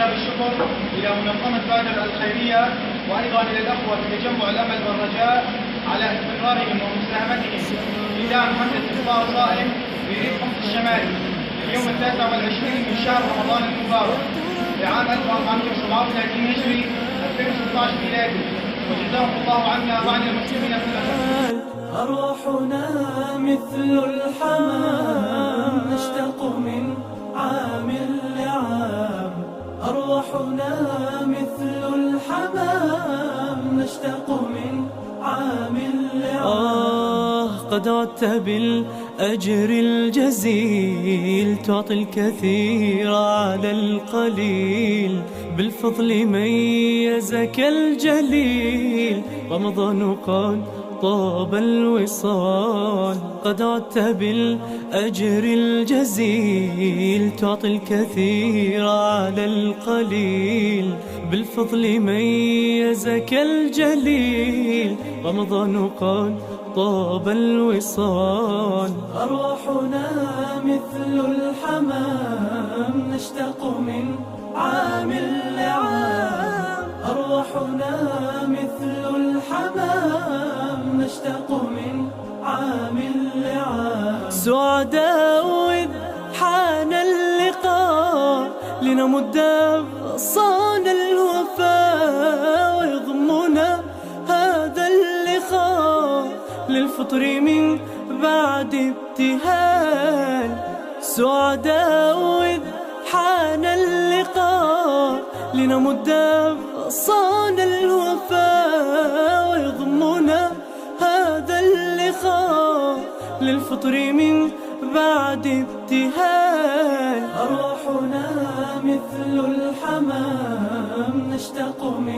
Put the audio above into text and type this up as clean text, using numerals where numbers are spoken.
أوجه بالشكر إلى منظمة بادر الخيرية وأيضا إلى الأخوة في تجمع الأمل والرجاء على استمرارهم ومساهمتهم في دعم حملة إفطار صائم في ريف حمص الشمالي في اليوم 29 من شهر رمضان المبارك لعام 1437 هجري 2016 ميلادي، وجزاهم الله عنا وعن المسلمين كل خير. أرواحنا مثل الحمام نشتاق من عام لعام، أرواحنا مثل الحمام نشتاق من عام لعام. قد عدت بالأجر الجزيل تعطي الكثير على القليل، بالفضل ميزك الجليل، رمضان قد طاب الوصال. قد عدت بالأجر الجزيل تعطي الكثير على القليل، بالفضل ميزك الجليل، رمضان قد طاب الوصال. أرواحنا مثل الحمام نشتاق من عام لعام، أرواحنا مثل الحمام نشتاق من عام لعام. سعداء إذ حان اللقاء لنمد أغصان الوفاء، ويضمنا هذا اللقاء للفطر من بعد ابتهال. سعداء إذ حان اللقاء لنمد أغصان الوفاء، ويضمنا هذا اللقاء للفطر من بعد ابتهال. أرواحنا مثل الحمام نشتاق من